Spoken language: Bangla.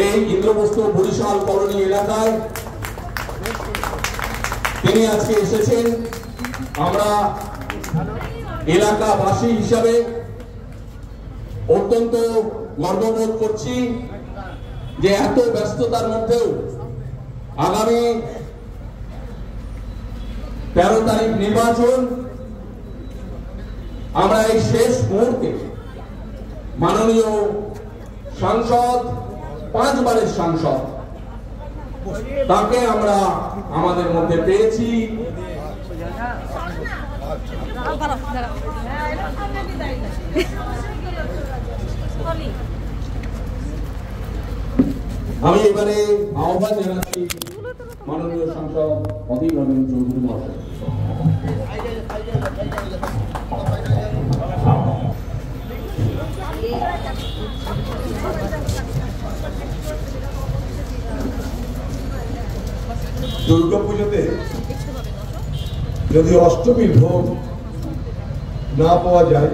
এই ইন্দ্রপ্রস্থ বরিশাল কলোনি এলাকায় তিনি আজকে এসেছেন। আমরা এলাকাবাসী হিসাবে অত্যন্ত গর্ববোধ করছি যে এত ব্যস্ততার মধ্যেও আগামী 13 তারিখ নির্বাচন, আমরা এই শেষ মুহূর্তে মাননীয় সাংসদ, 5 বারের সাংসদ, তাকে আমরা আমাদের মধ্যে পেয়েছি। আমি এবারে আহ্বান জানাচ্ছি মাননীয় সাংসদ অধীর রঞ্জন চৌধুরী মহাশয়। দুর্গাপুজোতে যদি অষ্টমীর ভোগ না পাওয়া যায়